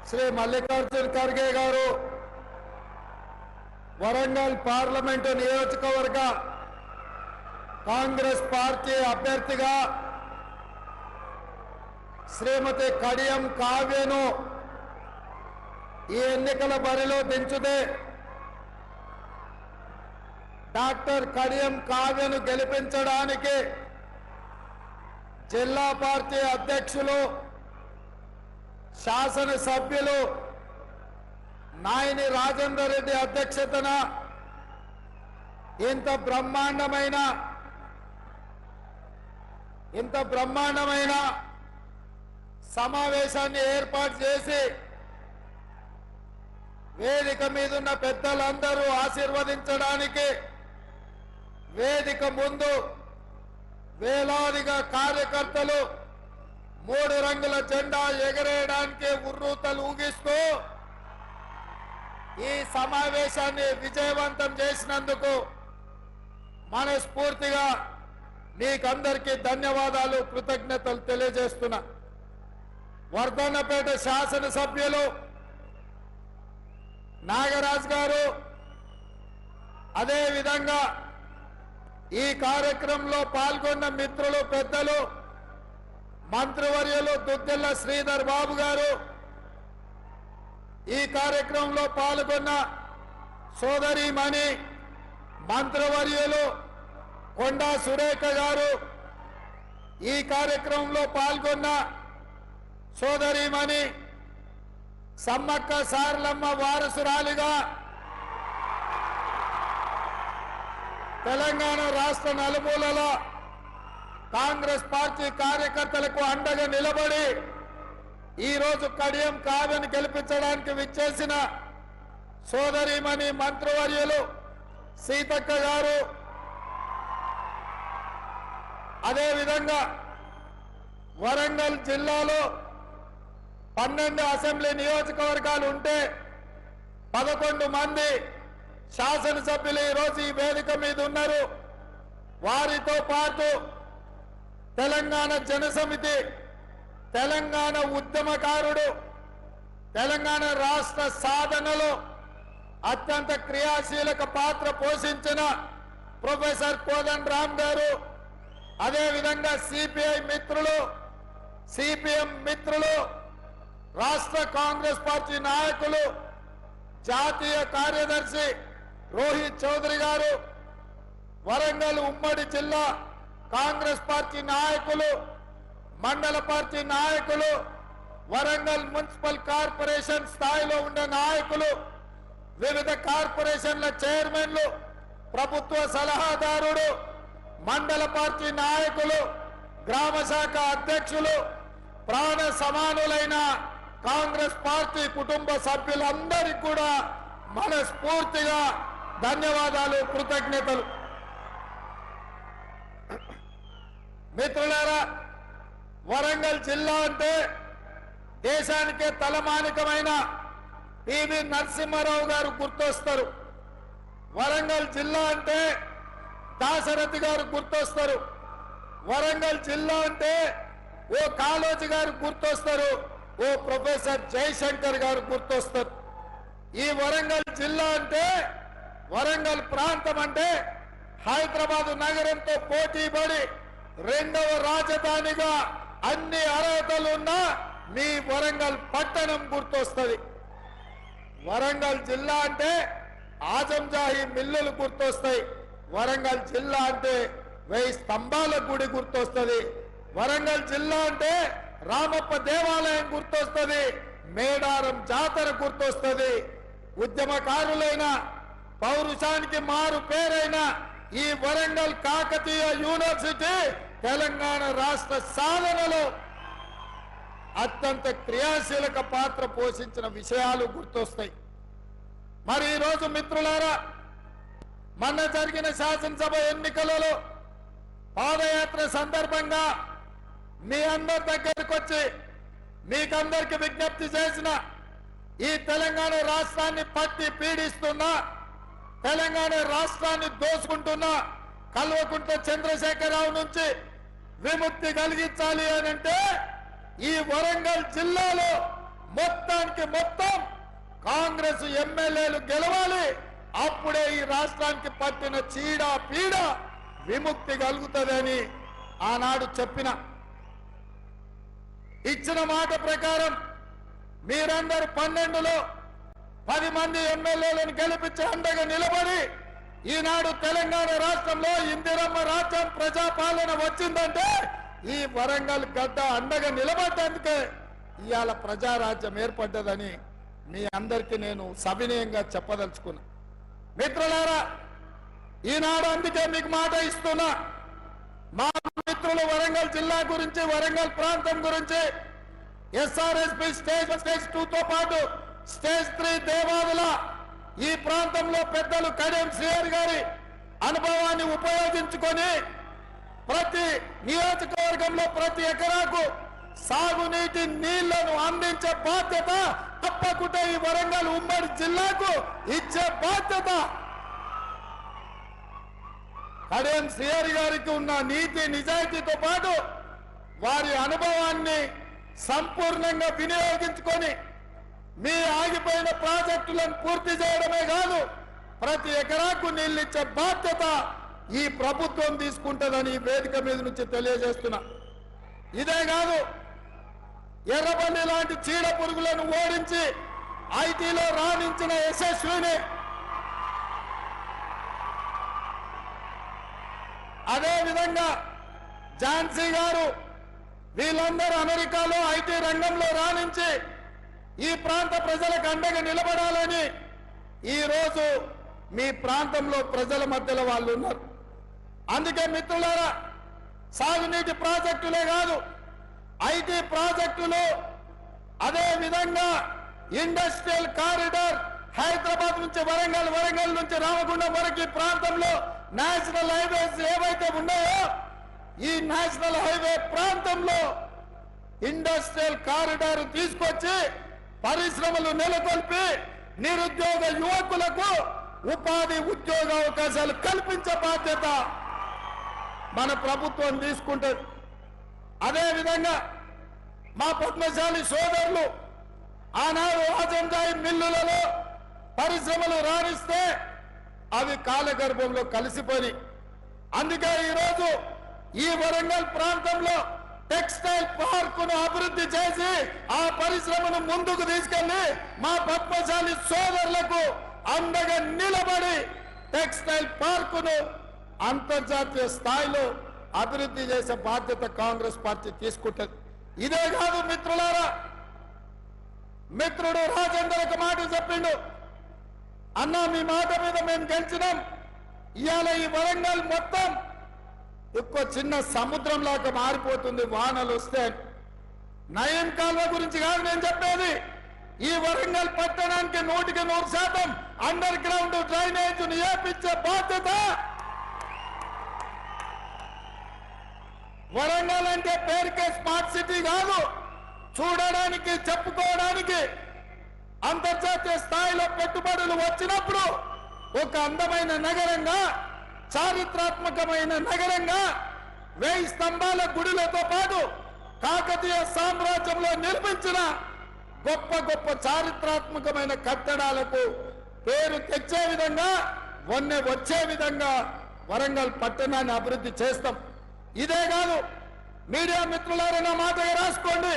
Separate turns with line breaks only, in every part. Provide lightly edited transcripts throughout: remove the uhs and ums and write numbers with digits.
శ్రీ మల్లికార్జున ఖర్గే గారు వరంగల్ పార్లమెంటు నియోజకవర్గ కాంగ్రెస్ పార్టీ అభ్యర్థిగా శ్రీమతి కడియం కావ్యను ఈ ఎన్నికల బరిలో దించుతే డాక్టర్ కడియం కావ్యను గెలిపించడానికి జిల్లా పార్టీ అధ్యక్షులు శాసనసభ్యులు నాయని రాజేందర్ రెడ్డి అధ్యక్షతన ఇంత బ్రహ్మాండమైన సమావేశాన్ని ఏర్పాటు చేసి వేదిక మీదున్న పెద్దలందరూ ఆశీర్వదించడానికి వేదిక ముందు వేలాదిగా కార్యకర్తలు 3 రంగుల జెండా ఎగరేయడానికి ఉర్రూతలు ఊగిస్తూ ఈ సమావేశాన్ని విజయవంతం చేసినందుకు మనస్ఫూర్తిగా మీకందరికీ ధన్యవాదాలు కృతజ్ఞతలు తెలియజేస్తున్నా. వర్ధన్నపేట శాసనసభ్యులు నాగరాజ్ గారు అదే విధంగా ఈ కార్యక్రమంలో పాల్గొన్న మిత్రులు పెద్దలు మంత్రివర్యులు దుద్దిల్ల శ్రీధర్ బాబు గారు, ఈ కార్యక్రమంలో పాల్గొన్న సోదరీమణి మంత్రివర్యులు కొండా సురేఖ గారు, ఈ కార్యక్రమంలో పాల్గొన్న సోదరీమణి సమ్మక్క సారలమ్మ వారసురాలిగా తెలంగాణ రాష్ట్ర నలుమూలల కాంగ్రెస్ పార్టీ కార్యకర్తలకు అండగా నిలబడి ఈరోజు కడియం కావ్యను గెలిపించడానికి విచ్చేసిన సోదరీమణి మంత్రివర్యులు సీతక్క గారు, అదేవిధంగా వరంగల్ జిల్లాలో 12 అసెంబ్లీ నియోజకవర్గాలు ఉంటే 11 మంది శాసనసభ్యులు ఈరోజు ఈ వేదిక మీద ఉన్నారు. వారితో పాటు తెలంగాణ జనసమితి, తెలంగాణ ఉద్యమకారుడు, తెలంగాణ రాష్ట్ర సాధనలో అత్యంత క్రియాశీలక పాత్ర పోషించిన ప్రొఫెసర్ కోదండ రామ్ గారు, అదేవిధంగా సిపిఐ మిత్రులు, సిపిఎం మిత్రులు, రాష్ట్ర కాంగ్రెస్ పార్టీ నాయకులు, జాతీయ కార్యదర్శి రోహిత్ చౌదరి గారు, వరంగల్ ఉమ్మడి జిల్లా కాంగ్రెస్ పార్టీ నాయకులు, మండల పార్టీ నాయకులు, వరంగల్ మున్సిపల్ కార్పొరేషన్ స్థాయిలో ఉన్న నాయకులు, వివిధ కార్పొరేషన్ల చైర్మన్లు, ప్రభుత్వ సలహాదారుడు, మండల పార్టీ నాయకులు, గ్రామ శాఖ అధ్యక్షులు, ప్రాణ సమానులైన కాంగ్రెస్ పార్టీ కుటుంబ సభ్యులందరికీ కూడా మనస్ఫూర్తిగా ధన్యవాదాలు, కృతజ్ఞతలు. మిత్రులారా, వరంగల్ జిల్లా అంటే దేశానికే తలమానికమైన పివి నరసింహారావు గారు గుర్తొస్తారు. వరంగల్ జిల్లా అంటే దాశరథి గారు గుర్తొస్తారు. వరంగల్ జిల్లా అంటే ఓ కాళోజీ గారు గుర్తొస్తారు, ఓ ప్రొఫెసర్ జయశంకర్ గారు గుర్తొస్తారు. ఈ వరంగల్ జిల్లా అంటే, వరంగల్ ప్రాంతం అంటే హైదరాబాద్ నగరంతో పోటీ పడి 2వ రాజధానిగా అన్ని అర్హతలు ఉన్న మీ వరంగల్ పట్టణం గుర్తొస్తుంది. వరంగల్ జిల్లా అంటే ఆజంజాహి మిల్లులు గుర్తొస్తాయి. వరంగల్ జిల్లా అంటే 1000 స్తంభాల గుడి గుర్తొస్తుంది. వరంగల్ జిల్లా అంటే రామప్ప దేవాలయం గుర్తొస్తుంది, మేడారం జాతర గుర్తొస్తుంది. ఉద్యమకారులైన పౌరుషానికి మారు పేరైన ఈ వరంగల్ కాకతీయ యూనివర్సిటీ తెలంగాణ రాష్ట్ర సాధనలో అత్యంత క్రియాశీలక పాత్ర పోషించిన విషయాలు గుర్తొస్తాయి. మరి ఈరోజు మిత్రులారా, మొన్న జరిగిన శాసనసభ ఎన్నికలలో పాదయాత్ర సందర్భంగా మీ అందరి దగ్గరికి వచ్చి మీకందరికి విజ్ఞప్తి చేసిన ఈ తెలంగాణ రాష్ట్రాన్ని పట్టి పీడిస్తున్న, తెలంగాణ రాష్ట్రాన్ని దోచుకుంటున్న కల్వకుంట్ల చంద్రశేఖరరావు నుంచి విముక్తి కలిగించాలి అనంటే ఈ వరంగల్ జిల్లాలో మొత్తానికి మొత్తం కాంగ్రెస్ ఎమ్మెల్యేలు గెలవాలి. అప్పుడే ఈ రాష్ట్రానికి పట్టిన చీడ పీడ విముక్తి కలుగుతుందని ఆనాడు ఇచ్చిన మాట ప్రకారం మీరందరూ 12లో 10 మంది ఎమ్మెల్యేలను గెలిపించి అండగా నిలబడి ఈనాడు తెలంగాణ రాష్ట్రంలో ఇందిరమ్మ రాజ్యం ప్రజాపాలన వచ్చిందంటే ఈ వరంగల్ గడ్డ అండగా నిలబడ్డందుకే ఇవాళ ప్రజారాజ్యం ఏర్పడ్డదని మీ అందరికీ నేను సవినయంగా చెప్పదలుచుకున్నా. మిత్రులారా, ఈనాడు అందుకే మీకు మాట ఇస్తున్నా. మా మిత్రులు వరంగల్ జిల్లా గురించి, వరంగల్ ప్రాంతం గురించి ఎస్ఆర్ఎస్పి స్టేజ్ 2తో పాటు స్టేజ్ 3 దేవాదుల ఈ ప్రాంతంలో పెద్దలు కడియం శ్రీహరి గారి అనుభవాన్ని ఉపయోగించుకొని ప్రతి నియోజకవర్గంలో ప్రతి ఎకరాకు సాగునీటి నీళ్లను అందించే బాధ్యత తప్పకుండా ఈ వరంగల్ ఉమ్మడి జిల్లాకు ఇచ్చే బాధ్యత కడియం శ్రీహరి గారికి ఉన్న నీతి నిజాయితీతో పాటు వారి అనుభవాన్ని సంపూర్ణంగా వినియోగించుకొని మీ ఆగిపోయిన ప్రాజెక్టులను పూర్తి చేయడమే కాదు ప్రతి ఎకరాకు నీళ్ళిచ్చే బాధ్యత ఈ ప్రభుత్వం తీసుకుంటుందని వేదిక మీద నుంచి తెలియజేస్తున్నా. ఇదే కాదు, ఎర్రబల్లి లాంటి చీడ పురుగులను ఓడించి ఐటీలో రాణించిన యశస్విని, అదే విధంగా ఝాన్సీ గారు, వీళ్ళందరూ అమెరికాలో ఐటీ రంగంలో రాణించి ఈ ప్రాంత ప్రజలకు అండగా నిలబడాలని ఈరోజు మీ ప్రాంతంలో ప్రజల మధ్యలో వాళ్ళు ఉన్నారు. అందుకే మిత్రులారా, సాగునీటి ప్రాజెక్టులే కాదు, ఐటీ ప్రాజెక్టులు, అదే విధంగా ఇండస్ట్రియల్ కారిడార్ హైదరాబాద్ నుంచి వరంగల్, వరంగల్ నుంచి రామగుండం వరకు ఈ ప్రాంతంలో నేషనల్ హైవేస్ ఏవైతే ఉన్నాయో ఈ నేషనల్ హైవే ప్రాంతంలో ఇండస్ట్రియల్ కారిడార్ తీసుకొచ్చి పరిశ్రమలు నెలకొల్పి నిరుద్యోగ యువకులకు ఉపాధి ఉద్యోగ అవకాశాలు కల్పించే బాధ్యత మన ప్రభుత్వం తీసుకుంటుంది. అదే విధంగా మా పద్మశాలి సోదరులు ఆనాడు ఆజంజాయి మిల్లులలో పరిశ్రమలు రాణిస్తే అవి కాలగర్భంలో కలిసిపోయి, అందుకే ఈరోజు ఈ వరంగల్ ప్రాంతంలో టెక్స్టైల్ పార్కును అభివృద్ధి చేసి ఆ పరిశ్రమను ముందుకు తీసుకెళ్లి మా పద్మశాలి సోదరులకు అండగా నిలబడి టెక్స్టైల్ పార్కును అంతర్జాతీయ స్థాయిలో అభివృద్ధి చేసే బాధ్యత కాంగ్రెస్ పార్టీ తీసుకుంటుంది. ఇదే కాదు మిత్రులారా, మిత్రుడు రాజేందర్ ఒక మాట చెప్పిండు, అన్నా మీ మాట మీద మేము గెలిచినాం, ఇవాళ ఈ వరంగల్ మొత్తం ఎక్కువ చిన్న సముద్రం లాగా మారిపోతుంది వానలు వస్తే. నయం కాల్వ గురించి కాదు నేను చెప్పేది, ఈ వరంగల్ పట్టణానికి 100% అండర్ గ్రౌండ్ డ్రైనేజ్ ఏర్పించే బాధ్యత. వరంగల్ అంటే పేరుకే స్మార్ట్ సిటీ కాదు, చూడడానికి చెప్పుకోవడానికి అంతర్జాతీయ స్థాయిలో పెట్టుబడులు వచ్చినప్పుడు ఒక అందమైన నగరంగా, చారిత్రాత్మకమైన నగరంగా, 1000 స్తంభాల గుడులతో పాటు కాకతీయ సామ్రాజ్యంలో నిర్మించిన గొప్ప గొప్ప చారిత్రాత్మకమైన కట్టడాలకు పేరు తెచ్చే విధంగా, వన్నె వచ్చే విధంగా వరంగల్ పట్టణాన్ని అభివృద్ధి చేస్తాం. ఇదే కాదు, మీడియా మిత్రులారా నా మాటగా రాసుకోండి,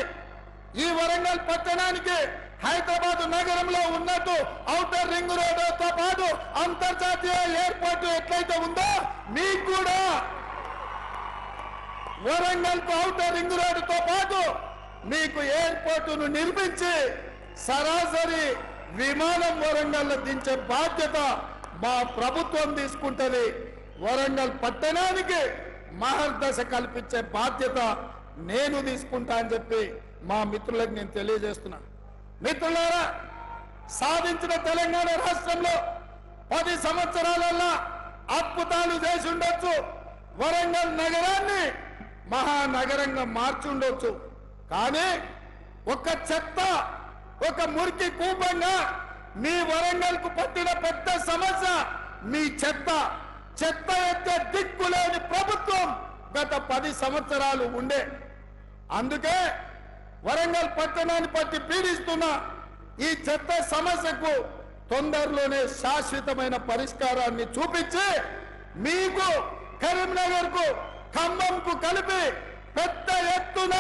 ఈ వరంగల్ పట్టణానికి హైదరాబాద్ నగరంలో ఉన్నట్టు ఔటర్ రింగ్ రోడ్డుతో పాటు అంతర్జాతీయ ఎయిర్పోర్ట్ ఎట్లయితే ఉందో మీకు కూడా వరంగల్ కు ఔటర్ రింగ్ రోడ్డుతో పాటు మీకు ఎయిర్పోర్టును నిర్మించి సరాసరి విమానం వరంగల్లో దించే బాధ్యత మా ప్రభుత్వం తీసుకుంటది. వరంగల్ పట్టణానికి మహర్దశ కల్పించే బాధ్యత నేను తీసుకుంటా అని చెప్పి మా మిత్రులకు నేను తెలియజేస్తున్నాను. మిత్రులారా, సాధించిన తెలంగాణ రాష్ట్రంలో 10 సంవత్సరాలల్లో అద్భుతాలు చేసి ఉండొచ్చు, వరంగల్ నగరాన్ని మహానగరంగా మార్చి ఉండొచ్చు. కానీ ఒక చెత్త, ఒక మురికి కూపంగా మీ వరంగల్ కు పట్టిన పెద్ద సమస్య మీ చెత్త. చెత్త ఎత్తే దిక్కులేని ప్రభుత్వం గత 10 సంవత్సరాలు ఉండే. అందుకే వరంగల్ పట్టణాన్ని పట్టి పీడిస్తున్న ఈ చెత్త సమస్యకు తొందరలోనే శాశ్వతమైన పరిష్కారాన్ని చూపించి మీకు కరీంనగర్కు ఖమ్మంకు కలిపి పెద్ద ఎత్తున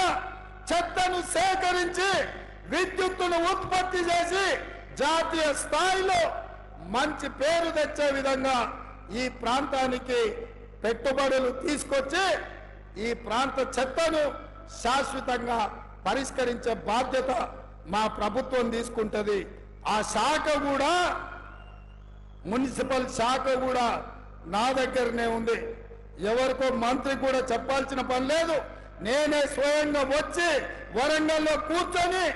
చెత్తను సేకరించి విద్యుత్తును ఉత్పత్తి చేసి జాతీయ స్థాయిలో మంచి పేరు తెచ్చే విధంగా ఈ ప్రాంతానికి పెట్టుబడులు తీసుకొచ్చి ఈ ప్రాంత చెత్తను శాశ్వతంగా పరిష్కరించే బాధ్యత మా ప్రభుత్వం తీసుకుంటది. ఆ శాఖ కూడా మున్సిపల్ శాఖ కూడా నా దగ్గరనే ఉంది. ఎవరికో మంత్రి కూడా చెప్పాల్సిన పని లేదు. నేనే స్వయంగా వచ్చి వరంగల్లో కూర్చొని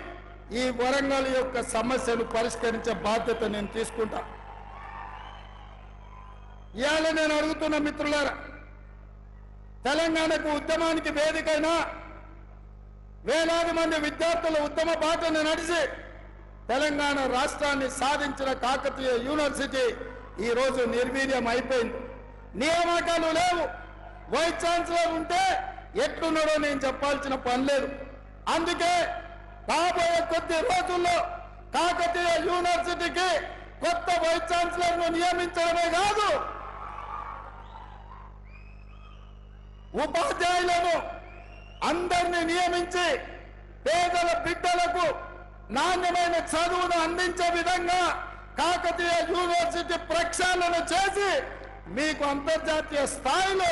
ఈ వరంగల్ యొక్క సమస్యను పరిష్కరించే బాధ్యత నేను తీసుకుంటా. ఇవాళ నేను అడుగుతున్న మిత్రులారా, తెలంగాణకు ఉద్యమానికి వేదికైనా వేలాది మంది విద్యార్థుల ఉద్యమ బాటను నడిచి తెలంగాణ రాష్ట్రాన్ని సాధించిన కాకతీయ యూనివర్సిటీ ఈ రోజు నిర్వీర్యం అయిపోయింది. నియామకాలు లేవు. వైస్ ఛాన్సలర్ ఉంటే ఎట్లున్నాడో నేను చెప్పాల్సిన పని లేదు. అందుకే రాబోయే కొద్ది రోజుల్లో కాకతీయ యూనివర్సిటీకి కొత్త వైస్ ఛాన్సలర్ ను నియమించడమే కాదు, ఉపాధ్యాయులను అందరినీ నియమించి పేదల బిడ్డలకు నాణ్యమైన చదువును అందించే విధంగా కాకతీయ యూనివర్సిటీ ప్రక్షాళన చేసి మీకు అంతర్జాతీయ స్థాయిలో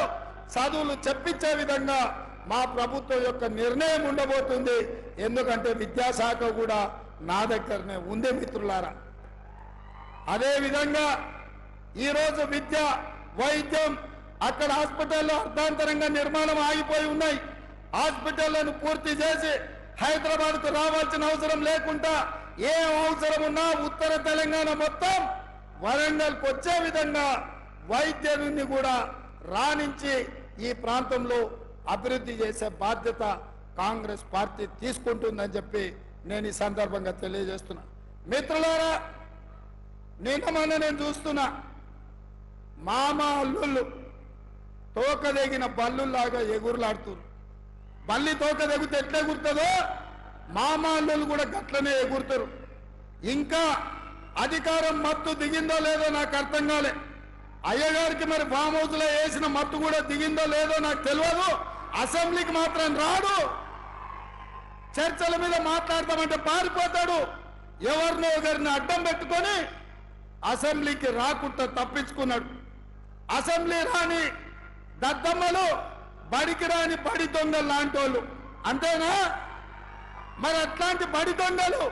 చదువులు చెప్పించే విధంగా మా ప్రభుత్వం యొక్క నిర్ణయం ఉండబోతుంది. ఎందుకంటే విద్యాశాఖ కూడా నా దగ్గరనే ఉంది మిత్రులారా. అదే విధంగా ఈరోజు విద్య, వైద్యం, అక్కడ హాస్పిటల్లో అర్ధాంతరంగా నిర్మాణం ఆగిపోయి ఉన్నాయి. హాస్పిటళ్లను పూర్తి చేసి హైదరాబాద్కు రావాల్సిన అవసరం లేకుండా ఏ అవసరం ఉన్నా ఉత్తర తెలంగాణ మొత్తం వరంగల్కి వచ్చే విధంగా వైద్యుని కూడా రాణించి ఈ ప్రాంతంలో అభివృద్ధి చేసే బాధ్యత కాంగ్రెస్ పార్టీ తీసుకుంటుందని చెప్పి నేను ఈ సందర్భంగా తెలియజేస్తున్నా. మిత్రులారా, నిన్న నేను చూస్తున్నా మామ అల్లుళ్ళు తోకదెగిన బల్లులాగా ఎగురులాడుతున్నారు. బల్లి తోక తెగితే ఎట్లా ఎగురుతుందో మామ అల్లుళ్ళు కూడా గట్లనే ఎగురుతారు. ఇంకా అధికారం మత్తు దిగిందో లేదో నాకు అర్థం కాలే. అయ్యగారికి మరి ఫామ్ హౌస్ లో వేసిన మత్తు కూడా దిగిందో లేదో నాకు తెలియదు. అసెంబ్లీకి మాత్రం రాడు. చర్చల మీద మాట్లాడతామంటే పారిపోతాడు. ఎవరినో ఒకరిని అడ్డం పెట్టుకొని అసెంబ్లీకి రాకుండా తప్పించుకున్నాడు. అసెంబ్లీ రాని దద్దమ్మలు, బడికి రాని బడి దొంగలు లాంటి వాళ్ళు అంతేనా? మరి అట్లాంటి బడి దొంగలు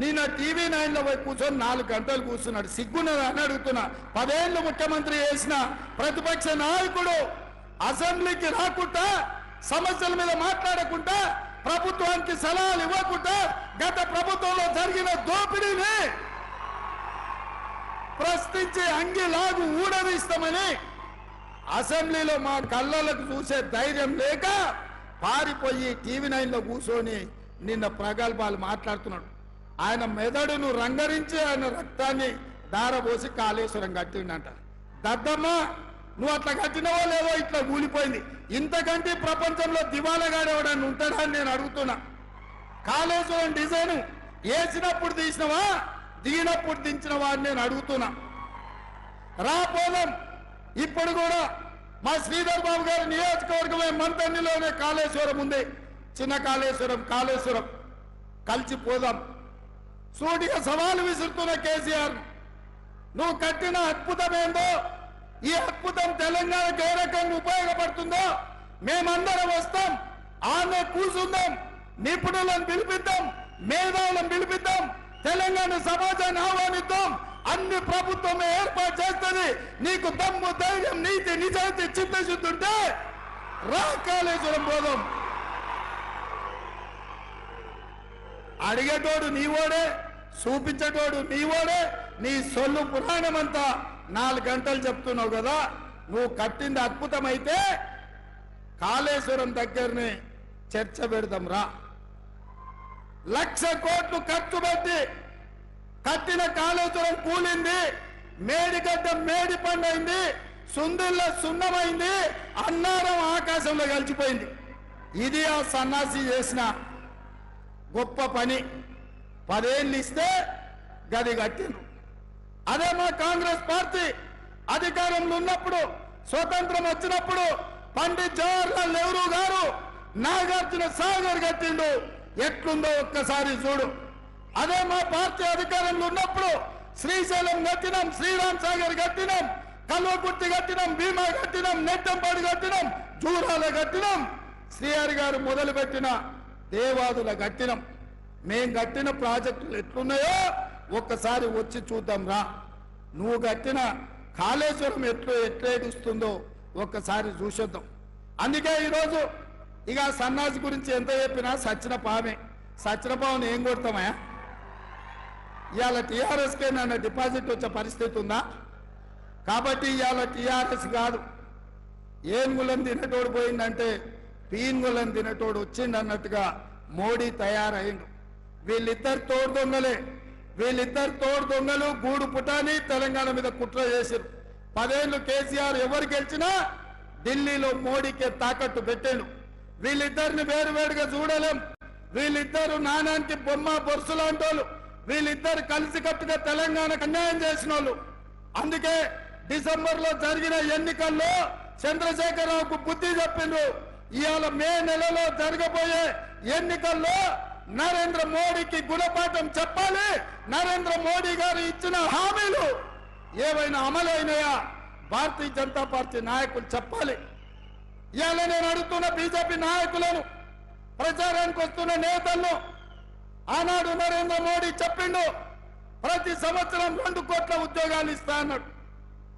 నిన్న టీవీ 9లో పోయి కూర్చొని 4 గంటలు కూర్చున్నాడు. సిగ్గున్నది అని అడుగుతున్నా. 10 ఏళ్ళు ముఖ్యమంత్రి చేసిన ప్రతిపక్ష నాయకుడు అసెంబ్లీకి రాకుండా, సమస్యల మీద మాట్లాడకుండా, ప్రభుత్వానికి సలహాలు ఇవ్వకుండా గత ప్రభుత్వంలో జరిగిన దోపిడీని ప్రశ్నించి అంగిలాగు ఊడదీస్తామని అసెంబ్లీలో మా కళ్ళలకు చూసే ధైర్యం లేక పారిపోయి టీవీ 9లో కూర్చొని నిన్న ప్రగల్భాలు మాట్లాడుతున్నాడు. ఆయన మెదడును రంగరించి ఆయన రక్తాన్ని దారబోసి కాళేశ్వరం కట్టిండంట. దద్దమ్మ, నువ్వు అట్లా కట్టినవో లేదో ఇట్లా కూలిపోయింది. ఇంతకంటే ప్రపంచంలో దివాలగాడేవాడని ఉంటాడా అని నేను అడుగుతున్నా. కాళేశ్వరం డిజైన్ వేసినప్పుడు తీసినవా, దిగినప్పుడు దించినవా అని నేను అడుగుతున్నా. రాపోలం ఇప్పుడు కూడా మా శ్రీధర్ బాబు గారి నియోజకవర్గమే మంతన్నిలోనే కాళేశ్వరం ఉంది. చిన్న కాళేశ్వరం, కాళేశ్వరం కలిసిపోదాం. సూటిగా సవాలు విసురుతున్న కేసీఆర్, నువ్వు కట్టిన అద్భుతం ఏందో, ఈ అద్భుతం తెలంగాణకు ఏ రకంగా ఉపయోగపడుతుందో మేమందరం వస్తాం, ఆమె కూర్చుందాం, నిపుణులను పిలిపిద్దాం, మేధావులను పిలిపిద్దాం, తెలంగాణ సమాజాన్ని ఆహ్వానిద్దాం. అన్ని ప్రభుత్వమే ఏర్పాటు చేస్తుంది. నీకు దమ్ము, ధైర్యం, నీతి, నిజాయితీ, చిత్తశుద్ధి ఉంటే రా కాళేశ్వరం పోదాం. అడిగేటోడు నీవోడే, చూపించేటోడు నీవోడే. నీ సొల్లు పురాణం అంతా 4 గంటలు చెప్తున్నావు కదా. నువ్వు కట్టింది అద్భుతమైతే కాళేశ్వరం దగ్గరనే చర్చ పెడదాం రా. 1,00,000 కోట్లు ఖర్చు పెట్టి కట్టిన కాళేశ్వరం కూలింది, మేడిగడ్డ మేడి పండైంది, సుందిల్ల సున్నమైంది, అన్నారం ఆకాశంలో కలిసిపోయింది. ఇది ఆ సన్నాసి చేసిన గొప్ప పని. 10 ఏళ్ళు ఇస్తే గది కట్టిండ్రు. అదే మా కాంగ్రెస్ పార్టీ అధికారంలో ఉన్నప్పుడు, స్వతంత్రం వచ్చినప్పుడు పండిత్ జవహర్లాల్ నెహ్రూ గారు నాగార్జున సాగర్ కట్టిండు. ఎట్లుందో ఒక్కసారి చూడు. అదే మా పార్టీ అధికారంలో ఉన్నప్పుడు శ్రీశైలం కట్టినాం, శ్రీరామ్ సాగర్ కట్టినాం, కల్వకుర్తి కట్టినాం, భీమా కట్టినాం, నెట్టంపాడు కట్టినాం, జూరాల కట్టినాం, శ్రీహరి గారు మొదలుపెట్టిన దేవాదుల కట్టినాం. మేం కట్టిన ప్రాజెక్టులు ఎట్లున్నాయో ఒక్కసారి వచ్చి చూద్దాం రా. నువ్వు కట్టిన కాళేశ్వరం ఎట్లేడుస్తుందో ఒక్కసారి చూసేద్దాం. అందుకే ఈరోజు ఇక సన్నాసి గురించి ఎంత చెప్పినా సచ్చిన పామే. సచ్చిన పావును ఏం కొడతామా? ఇవాళ టీఆర్ఎస్కే నన్ను డిపాజిట్ వచ్చే పరిస్థితి ఉందా? కాబట్టి ఇవాళ టీఆర్ఎస్ కాదు, ఏనుగులను తినటోడు పోయిందంటే పీనుగులను తినటోడు వచ్చిండు అన్నట్టుగా మోడీ తయారైండు. వీళ్ళిద్దరు తోడు దొంగలే. వీళ్ళిద్దరు తోడు దొంగలు గూడు పుటాని తెలంగాణ మీద కుట్ర చేశారు. 10 ఏళ్ళు కేసీఆర్ ఎవరు గెలిచినా ఢిల్లీలో మోడీకే తాకట్టు పెట్టాడు. వీళ్ళిద్దరిని వేరువేరుగా చూడలేం. వీళ్ళిద్దరు నాణానికి బొమ్మ బొరుసు లాంటి వాళ్ళు. వీళ్ళిద్దరు కలిసికట్టుగా తెలంగాణకు అన్యాయం చేసిన వాళ్ళు. అందుకే డిసెంబర్లో జరిగిన ఎన్నికల్లో చంద్రశేఖరరావుకు బుద్ధి చెప్పిండ్రు. ఇవాళ మే నెలలో జరగబోయే ఎన్నికల్లో నరేంద్ర మోడీకి గుణపాఠం చెప్పాలి. నరేంద్ర మోడీ గారు ఇచ్చిన హామీలు ఏవైనా అమలైనాయా భారతీయ జనతా పార్టీ నాయకులు చెప్పాలి. ఇవాళ నేను అడుగుతున్న బీజేపీ నాయకులను, ప్రచారానికి వస్తున్న నేతలను, ఆనాడు నరేంద్ర మోడీ చెప్పిండు ప్రతి సంవత్సరం 2 కోట్ల ఉద్యోగాలు ఇస్తా అన్నాడు.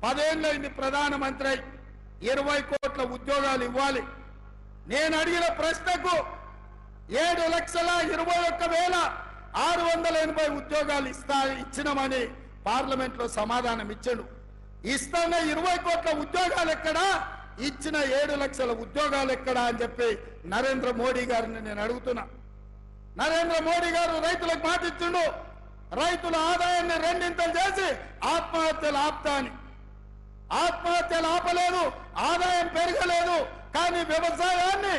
10 ఏళ్ళైంది ప్రధానమంత్రి అయి 20 కోట్ల ఉద్యోగాలు ఇవ్వాలి. నేను అడిగిన ప్రశ్నకు 7,21,680 ఉద్యోగాలు ఇచ్చినామని పార్లమెంట్ లో సమాధానం ఇచ్చాడు. ఇస్తాన 20 కోట్ల ఉద్యోగాలు ఎక్కడా, ఇచ్చిన 7 లక్షల ఉద్యోగాలు ఎక్కడా అని చెప్పి నరేంద్ర మోడీ గారిని నేను అడుగుతున్నా. నరేంద్ర మోడీ గారు రైతులకు మాట ఇచ్చిండు, రైతుల ఆదాయాన్ని 2 చేసి ఆత్మహత్యలు ఆపుతా అని. ఆత్మహత్యలు ఆపలేదు, ఆదాయం పెరగలేదు. కానీ వ్యవసాయాన్ని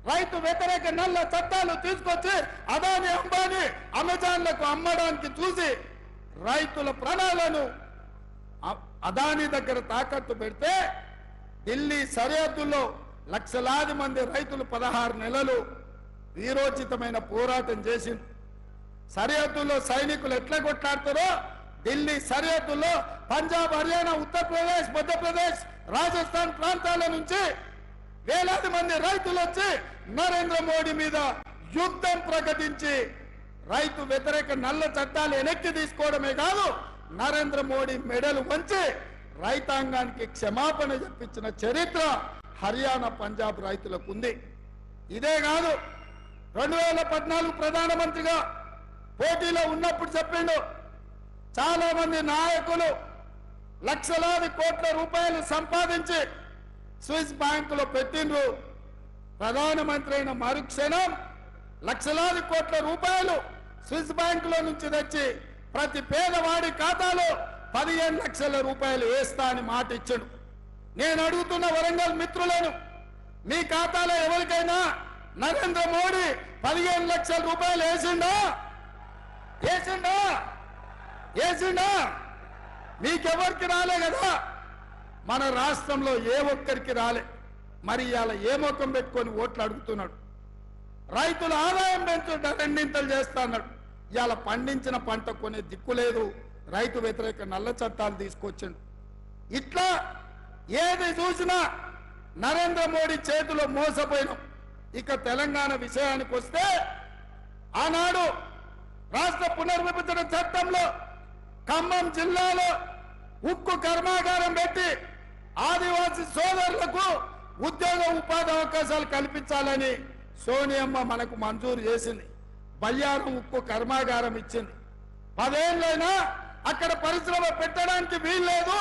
రైతు వ్యతిరేక నల్ల చట్టాలు తీసుకొచ్చి అదాని అంబానీ అమెజాన్లకు అమ్మడానికి చూసి రైతుల ప్రాణాలను అదాని దగ్గర తాకట్టు పెడితే ఢిల్లీ సరిహద్దుల్లో లక్షలాది మంది రైతులు 16 నెలలు వీరోచితమైన పోరాటం చేసింది. సరిహద్దుల్లో సైనికులు ఎట్లా కొట్లాడతారో ఢిల్లీ సరిహద్దుల్లో పంజాబ్, హర్యానా, ఉత్తరప్రదేశ్, మధ్యప్రదేశ్, రాజస్థాన్ ప్రాంతాల నుంచి వేలాది మంది రైతులు వచ్చి నరేంద్ర మోడీ మీద యుద్ధం ప్రకటించి రైతు వ్యతిరేక నల్ల చట్టాలు వెనక్కి తీసుకోవడమే కాదు, నరేంద్ర మోడీ మెడలు వంచి రైతాంగానికి క్షమాపణ చెప్పించిన చరిత్ర హర్యానా, పంజాబ్ రైతులకు ఉంది. ఇదే కాదు, 2014 ప్రధానమంత్రిగా పోటీలో ఉన్నప్పుడు చెప్పిండు, చాలా మంది నాయకులు లక్షలాది కోట్ల రూపాయలు సంపాదించి స్విస్ బ్యాంకులో పెట్టిండ్రు. ప్రధానమంత్రి అయిన మరుక్షణం లక్షలాది కోట్ల రూపాయలు స్విస్ బ్యాంకులో నుంచి తెచ్చి ప్రతి పేదవాడి ఖాతాలో 15 లక్షల రూపాయలు వేస్తా అని మాట ఇచ్చాడు. నేను అడుగుతున్న వరంగల్ మిత్రులను, మీ ఖాతాలో ఎవరికైనా నరేంద్ర మోడీ 15 లక్షల రూపాయలు వేసిండా? వేసిండా? వేసిండా? మీకెవరికి రాలే కదా. మన రాష్ట్రంలో ఏ ఒక్కరికి రాలే. మరి ఇవాళ ఏ ముఖం పెట్టుకొని ఓట్లు అడుగుతున్నాడు? రైతుల ఆదాయం పెంచుంటే 2 చేస్తా అన్నాడు. ఇవాళ పండించిన పంట కొనే దిక్కు లేదు. రైతు వ్యతిరేక నల్ల చట్టాలు తీసుకొచ్చిండు. ఇట్లా ఏది చూసినా నరేంద్ర మోడీ చేతిలో మోసపోయినాం. ఇక తెలంగాణ విషయానికి వస్తే, ఆనాడు రాష్ట్ర పునర్విభజన చట్టంలో ఖమ్మం జిల్లాలో ఉక్కు కర్మాగారం పెట్టి ఆదివాసీ సోదరులకు ఉద్యోగ ఉపాధి అవకాశాలు కల్పించాలని సోనియమ్మ మనకు మంజూరు చేసింది. బయ్యారం ఉక్కు కర్మాగారం ఇచ్చింది. 10 ఏళ్ళైనా అక్కడ పరిశ్రమ పెట్టడానికి వీలు లేదు,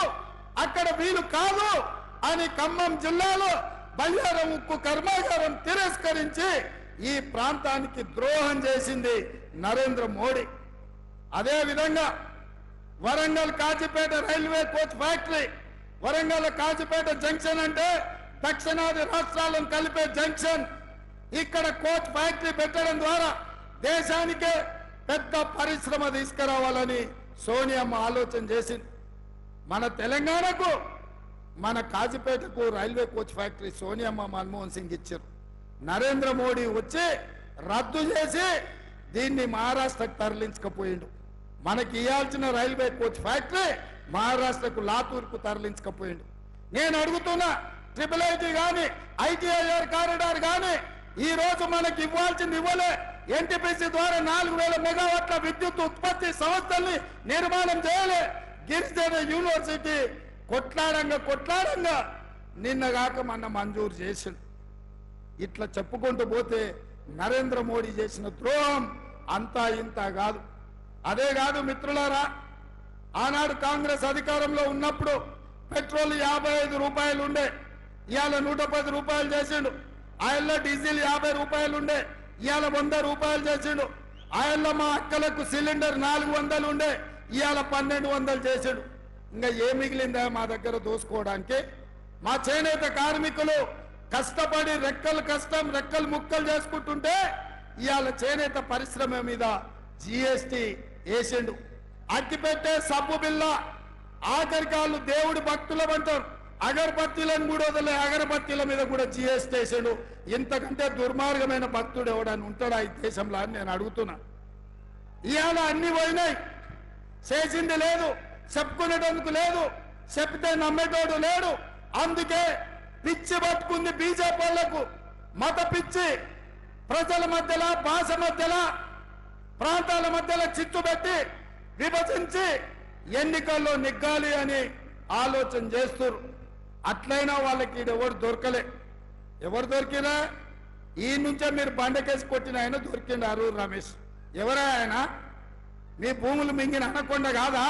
అక్కడ వీలు కాదు అని ఖమ్మం జిల్లాలో బయ్యారం ఉక్కు కర్మాగారం తిరస్కరించి ఈ ప్రాంతానికి ద్రోహం చేసింది నరేంద్ర మోడీ. అదే విధంగా Warangal Kazipet railway coach factory, Warangal Kazipet junction అంటే దక్షిణాది రాష్ట్రాలను కలిపే జంక్షన్. ఇక్కడ కోచ్ ఫ్యాక్టరీ పెట్టడం ద్వారా దేశానికే పెద్ద పరిశ్రమ తీసుకురావాలని సోనియమ్మ ఆలోచన చేసింది. మన తెలంగాణకు మన కాజీపేటకు రైల్వే కోచ్ ఫ్యాక్టరీ సోనియమ్మ మన్మోహన్ సింగ్ ఇచ్చారు. నరేంద్ర మోడీ వచ్చి రద్దు చేసి దీన్ని మహారాష్ట్రకు తరలించకపోయిండు. మనకి ఇవ్వాల్సిన రైల్వే కోచ్ ఫ్యాక్టరీ మహారాష్ట్రకు లాతూర్కు తరలించకపోయిండు. నేను అడుగుతున్నా, ట్రిపుల్ ఐటీ కానీ ఐటీఐఆర్ కారిడార్ కానీ ఈ రోజు మనకి ఇవ్వాల్సింది ఇవ్వలే. ఎన్టీపీసీ ద్వారా 4000 మెగావాట్ల విద్యుత్ ఉత్పత్తి సంస్థల్ని నిర్మాణం చేయలే. గిరిజన యూనివర్సిటీ కొట్లాడంగా నిన్నగాక మొన్న మంజూరు చేసిండు. ఇట్లా చెప్పుకుంటూ పోతే నరేంద్ర మోడీ చేసిన ద్రోహం అంతా ఇంత కాదు. అదే కాదు మిత్రులారా, ఆనాడు కాంగ్రెస్ అధికారంలో ఉన్నప్పుడు పెట్రోల్ 55 రూపాయలు ఉండే, ఇవాళ 110 రూపాయలు చేసిండు. ఆయల్లో డీజిల్ 50 రూపాయలు ఉండే, ఇవాళ 100 రూపాయలు చేసిండు. ఆయల్లో మా అక్కలకు సిలిండర్ 400 ఉండే, ఇవాళ 1200 చేసిండు. ఇంకా ఏ మిగిలిందా మా దగ్గర దోసుకోవడానికి? మా చేనేత కార్మికులు కష్టపడి రెక్కలు ముక్కలు చేసుకుంటుంటే ఇవాళ చేనేత పరిశ్రమ మీద జిఎస్టి వేసిండు. అగ్గిపెట్టే సబ్బు బిల్ల ఆఖరికాళ్ళు దేవుడి భక్తులం అంటారు, అగరబత్తీలను కూడా వదిలే అగరబత్తీల మీద కూడా జిఎస్టి వేసాడు. ఇంతకంటే దుర్మార్గమైన భక్తుడు ఎవడని ఉంటాడా ఈ దేశంలో అని నేను అడుగుతున్నా. ఇవాళ అన్ని పోయినాయి, చేసింది లేదు, చెప్పుకునేటందుకు లేదు, చెప్తే నమ్మేటోడు లేడు. అందుకే పిచ్చి పట్టుకుంది బీజేపీ వాళ్లకు. మత పిచ్చి ప్రజల మధ్యలో, భాష మధ్యలో, ప్రాంతాల మధ్యలో చిచ్చు పెట్టి విభజించి ఎన్నికల్లో నెగ్గాలి అని ఆలోచన చేస్తారు. అట్లయినా వాళ్ళకి ఎవరు దొరకలే. ఎవరు దొరికినా ఈ నుంచే మీరు బండకేసి కొట్టిన ఆయన దొరికిండు అరూరు రమేష్. ఎవరా ఆయన? మీ భూములు మింగిన అనకొండ కాదా?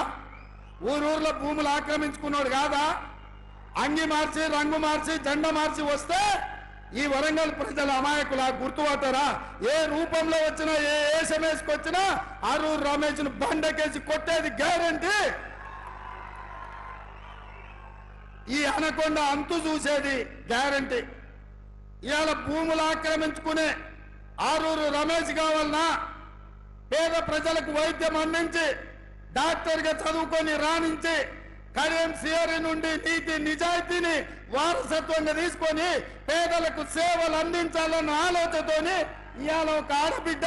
ఊరూర్లో భూములు ఆక్రమించుకున్నాడు కాదా? అంగి మార్చి, రంగు మార్చి, జెండా మార్చి వస్తే ఈ వరంగల్ ప్రజల అమాయకుల గుర్తుపడతారా? ఏ రూపంలో వచ్చినా, ఏ ఎస్ఎంఎస్కి వచ్చినా అరూరు రమేష్ ను బండకేసి కొట్టేది గ్యారంటీ. ఈ అనకొండ అంతు చూసేది గ్యారంటీ. ఇవాళ భూములు ఆక్రమించుకునే ఆరూరు రమేష్ కావాలన్నా పేద ప్రజలకు వైద్యం అందించి డాక్టర్గా చదువుకొని రాణించి కడియం సిఆర్ఐ నుండి నీతి నిజాయితీని వారసత్వంగా తీసుకొని పేదలకు సేవలు అందించాలన్న ఆలోచనతోని ఇవాళ ఒక ఆడబిడ్డ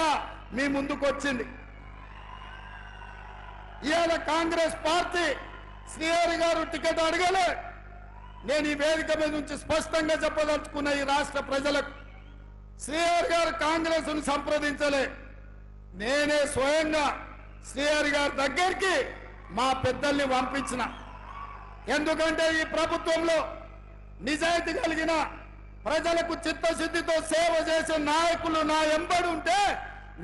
మీ ముందుకు వచ్చింది. ఇవాళ కాంగ్రెస్ పార్టీ శ్రీహరి గారు టికెట్ అడగలే. నేను ఈ వేదిక మీద నుంచి స్పష్టంగా చెప్పదలుచుకున్న ఈ రాష్ట్ర ప్రజలకు, శ్రీహరి గారు కాంగ్రెస్ ను సంప్రదించలే. నేనే స్వయంగా శ్రీహరి గారి దగ్గరికి మా పెద్దల్ని పంపించిన. ఎందుకంటే ఈ ప్రభుత్వంలో నిజాయితీ కలిగిన ప్రజలకు చిత్తశుద్ధితో సేవ చేసే నాయకులు నా ఎంబడి ఉంటే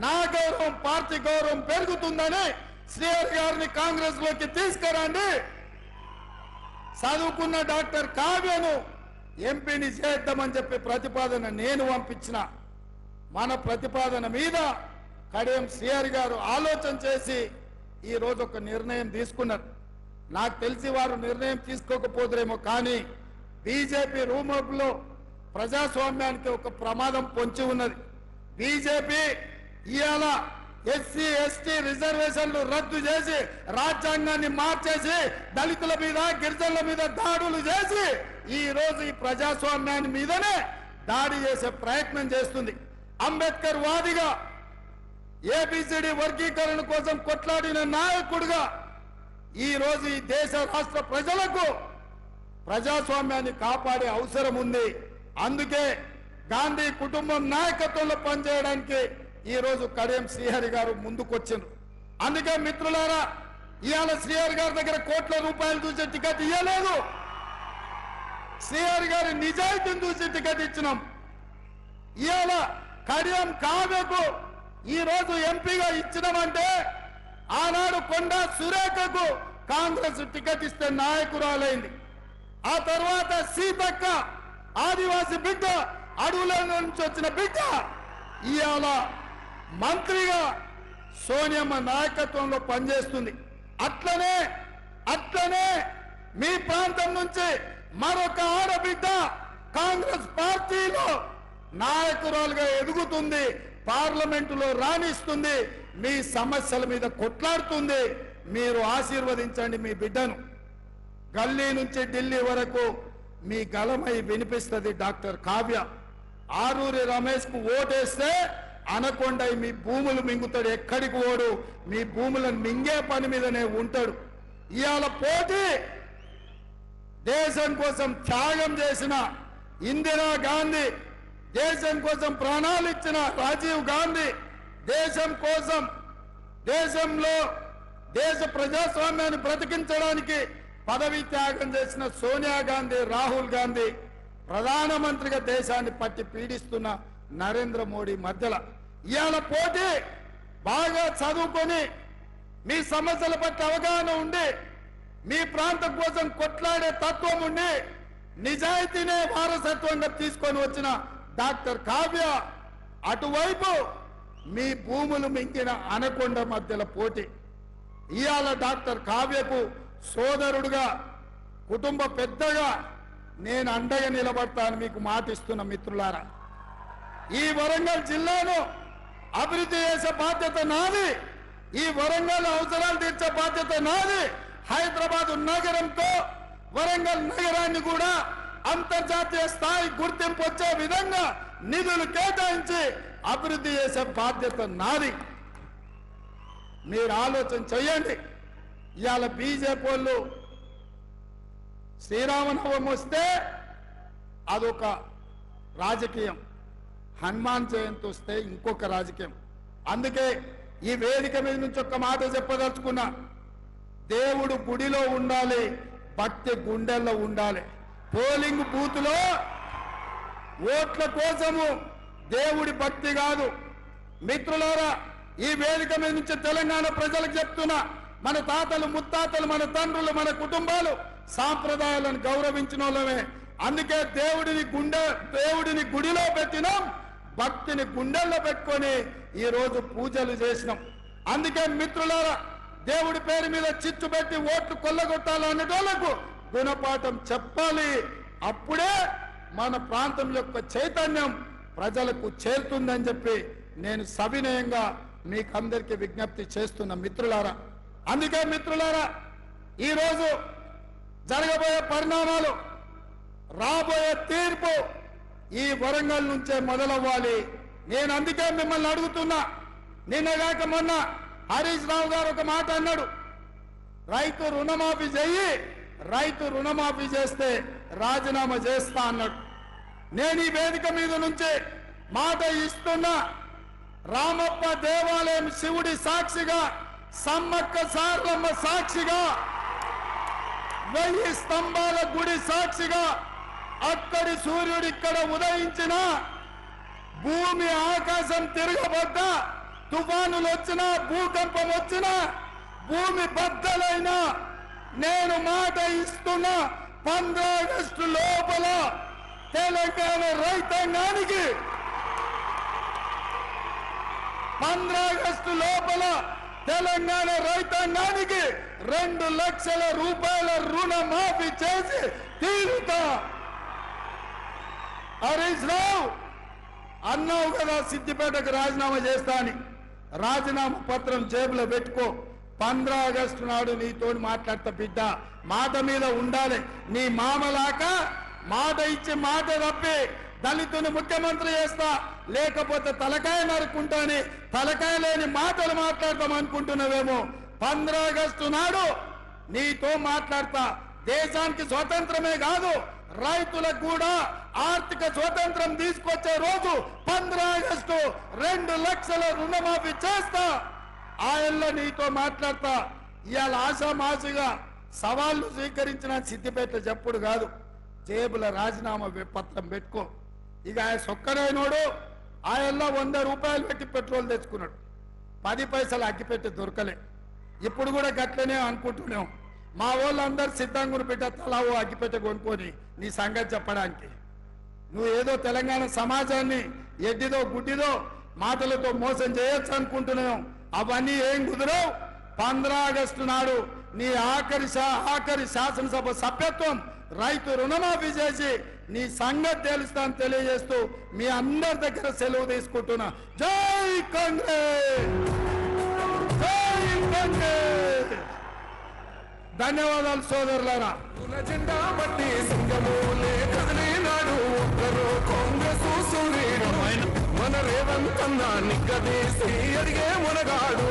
నా గౌరవం, పార్టీ గౌరవం పెరుగుతుందని శ్రీహరి గారిని కాంగ్రెస్ లోకి తీసుకురండి, చదువుకున్న డాక్టర్ కావ్యను ఎంపీని చేద్దామని చెప్పి ప్రతిపాదన నేను పంపించిన. మన ప్రతిపాదన మీద కడియం శ్రీహరి గారు ఆలోచన చేసి ఈ రోజు ఒక నిర్ణయం తీసుకున్నారు. నాకు తెలిసి వారు నిర్ణయం తీసుకోకపోదురేమో, కానీ బీజేపీ రూమర్లో ప్రజాస్వామ్యానికి ఒక ప్రమాదం పొంచి ఉన్నది. బీజేపీ ఇవాళ ఎస్సీ ఎస్టీ రిజర్వేషన్లు రద్దు చేసి రాజ్యాంగాన్ని మార్చేసి దళితుల మీద, గిరిజనుల మీద దాడులు చేసి ఈ రోజు ఈ ప్రజాస్వామ్యాన్ని మీదనే దాడి చేసే ప్రయత్నం చేస్తుంది. అంబేద్కర్ వాదిగా, ఏబిసిడి వర్గీకరణ కోసం కొట్లాడిన నాయకుడిగా ఈ రోజు ఈ దేశ రాష్ట్ర ప్రజలకు ప్రజాస్వామ్యాన్ని కాపాడే అవసరం ఉంది. అందుకే గాంధీ కుటుంబం నాయకత్వంలో పనిచేయడానికి ఈ రోజు కడియం శ్రీహరి గారు ముందుకొచ్చిండ్రు. అందుకే మిత్రులారా, ఇవాళ శ్రీహరి గారి దగ్గర కోట్ల రూపాయలు చూసే టికెట్ ఇవ్వలేదు, శ్రీహరి గారి నిజాయితీని చూసి టికెట్ ఇచ్చినాం. ఇవాళ కడియం కావ్యకు ఈ రోజు ఎంపీగా ఇచ్చినామంటే ఆనాడు కొండా సురేఖకు కాంగ్రెస్ టికెట్ ఇస్తే నాయకురాలైంది. ఆ తర్వాత సీతక్క ఆదివాసి బిడ్డ, అడవుల నుంచి వచ్చిన బిడ్డ ఇవాళ మంత్రిగా సోనియమ్మ నాయకత్వంలో పనిచేస్తుంది. అట్లనే మీ ప్రాంతం నుంచి మరొక ఆడబిడ్డ కాంగ్రెస్ పార్టీలో నాయకురాలుగా ఎదుగుతుంది. పార్లమెంటులో రాణిస్తుంది, మీ సమస్యల మీద కొట్లాడుతుంది. మీరు ఆశీర్వదించండి మీ బిడ్డను. గల్లీ నుంచి ఢిల్లీ వరకు మీ గలమై వినిపిస్తుంది డాక్టర్ కావ్య. ఆరూరి రమేష్ కు ఓటేస్తే అనకొండ మీ భూములు మింగుతాడు, ఎక్కడికి ఓడు, మీ భూములను మింగే పని మీదనే ఉంటాడు. ఇవాళ పోటీ దేశం కోసం త్యాగం చేసిన ఇందిరా గాంధీ, దేశం కోసం ప్రాణాలు ఇచ్చిన రాజీవ్ గాంధీ, దేశం కోసం దేశంలో దేశ ప్రజాస్వామ్యాన్ని బ్రతికించడానికి పదవి త్యాగం చేసిన సోనియా గాంధీ, రాహుల్ గాంధీ, ప్రధానమంత్రిగా దేశాన్ని పట్టి పీడిస్తున్న నరేంద్ర మోడీ మధ్యలో ఇవాళ పోటీ బాగా చదువుకొని మీ సమస్యల పట్ల అవగాహన ఉండి మీ ప్రాంతం కోసం కొట్లాడే తత్వం ఉండి నిజాయితీనే వారసత్వంగా తీసుకొని వచ్చిన డాక్టర్ కావ్య, అటువైపు మీ భూములు మింగిన అనకొండ మధ్యలో పోటీ. ఇవాళ డాక్టర్ కావ్యకు సోదరుడుగా, కుటుంబ పెద్దగా నేను అండగా నిలబడతాను మీకు మాటిస్తున్న మిత్రులారా. ఈ వరంగల్ జిల్లాను అభివృద్ధి చేసే బాధ్యత నాది, ఈ వరంగల్ అవసరాలు తీర్చే బాధ్యత నాది. హైదరాబాద్ నగరంతో వరంగల్ నగరాన్ని కూడా అంతర్జాతీయ స్థాయి గుర్తింపు వచ్చే విధంగా నిధులు కేటాయించి అభివృద్ధి చేసే బాధ్యత నాది. మీరు ఆలోచన చేయండి. ఇవాళ బీజేపీ వాళ్ళు శ్రీరామనవమి వస్తే అదొక రాజకీయం, హనుమాన్ జయంతి వస్తే ఇంకొక రాజకీయం. అందుకే ఈ వేదిక మీద నుంచి ఒక్క మాట చెప్పదలుచుకున్నా, దేవుడు గుడిలో ఉండాలి, భక్తి గుండెల్లో ఉండాలి. పోలింగ్ బూత్లో ఓట్ల కోసము దేవుడి భక్తి కాదు. మిత్రులారా, ఈ వేదిక మీద నుంచి తెలంగాణ ప్రజలకు చెప్తున్నా, మన తాతలు ముత్తాతలు, మన తండ్రులు, మన కుటుంబాలు సాంప్రదాయాలను గౌరవించిన వాళ్ళమే. అందుకే దేవుడిని గుడిలో పెట్టినాం, భక్తిని గుండెల్లో పెట్టుకొని ఈ రోజు పూజలు చేసినాం. అందుకే మిత్రులారా, దేవుడి పేరు మీద చిచ్చు పెట్టి ఓట్లు కొల్లగొట్టాలనేటోళ్లకు గుణపాఠం చెప్పాలి. అప్పుడే మన ప్రాంతం యొక్క చైతన్యం ప్రజలకు చేరుతుందని చెప్పి నేను సవినయంగా మీకు అందరికీ విజ్ఞప్తి చేస్తున్న మిత్రులారా. అందుకే మిత్రులారా, ఈరోజు జరగబోయే పరిణామాలు, రాబోయే తీర్పు ఈ వరంగల్ నుంచే మొదలవ్వాలి. నేను అందుకే మిమ్మల్ని అడుగుతున్నా. నిన్నగాక మొన్న హరీష్ రావు గారు ఒక మాట అన్నాడు, రైతు రుణమాఫీ చెయ్యి, రైతు రుణమాఫీ చేస్తే రాజీనామా చేస్తా అన్నాడు. నేను ఈ వేదిక మీద నుంచి మాట ఇస్తున్నా. రామప్ప దేవాలయం శివుడి సాక్షిగా, సమ్మక్క సారలమ్మ సాక్షిగా, 1000 స్తంభాల గుడి సాక్షిగా, అక్కడి సూర్యుడు ఇక్కడ ఉదయించిన, భూమి ఆకాశం తిరగబడ్డా, తుఫానులు వచ్చినా, భూకంపం వచ్చినా, భూమి బద్దలైనా, నేను మాట ఇస్తున్నా, 15 ఆగస్టు లోపల తెలంగాణ రైతాంగానికి 15 ఆగస్టు లోపల తెలంగాణ రైతాంగానికి 2 లక్షల రూపాయల రుణమాఫీ చేసి తీరుతా. హరీష్ రావు అన్నావు కదా సిద్దిపేటకు రాజీనామా చేస్తా అని, రాజీనామా పత్రం జేబులో పెట్టుకో. 15 ఆగస్టు నాడు నీతో మాట్లాడతా బిడ్డ, మాట మీద ఉండాలి. నీ మామలాక మాట ఇచ్చి మాట తప్పి దళితుని ముఖ్యమంత్రి చేస్తా, లేకపోతే తలకాయ నరుకుంటాని తలకాయ లేని మాటలు మాట్లాడతాం అనుకుంటున్నావేమో. 15 ఆగస్టు నాడు నీతో మాట్లాడతా. దేశానికి స్వతంత్రమే కాదు, రైతులకు కూడా ఆర్థిక స్వతంత్రం తీసుకొచ్చే రోజు 15 ఆగస్టు 2 లక్షల రుణమాఫీ చేస్తా. ఆయనలో నీతో మాట్లాడతా. ఇవాళ ఆశామాసిగా సవాళ్లు స్వీకరించిన సిద్దిపేట చెప్పుడు కాదు, జేబుల రాజీనామా పత్రం పెట్టుకో. ఇక ఆయన సొక్కడైనోడు ఆయనలో 100 రూపాయలు పెట్టి పెట్రోల్ తెచ్చుకున్నాడు, 10 పైసలు అగ్గిపెట్టి దొరకలే. ఇప్పుడు కూడా గట్లనే అనుకుంటున్నాం. మా వాళ్ళందరూ సిద్ధంగా పెట్ట తలావు అగ్గిపెట్టి కొనుక్కొని నీ సంగతి చెప్పడానికి. నువ్వు ఏదో తెలంగాణ సమాజాన్ని ఎడ్డిదో గుడ్డిదో మాటలతో మోసం చేయొచ్చు అనుకుంటున్నాం. అవన్నీ ఏం కుదరవు. 15 ఆగస్టు నాడు నీ ఆఖరి శాసనసభ సభ్యత్వం రైతు రుణమాఫీ చేసి నీ సంగతి తెలుస్తాను తెలియజేస్తూ మీ అందరి దగ్గర సెలవు తీసుకుంటున్నా. జై కాంగ్రెస్, జై కాంగ్రెస్. ధన్యవాదాలు సోదరులారా.
జెండా బట్టి సింగమూలే కదిలినాడు ఒక్కరు కాంగ్రెస్ సూర్యుడు మన రేవంత్ అన్న నిగ్గదీసి అడిగే మునగాడు.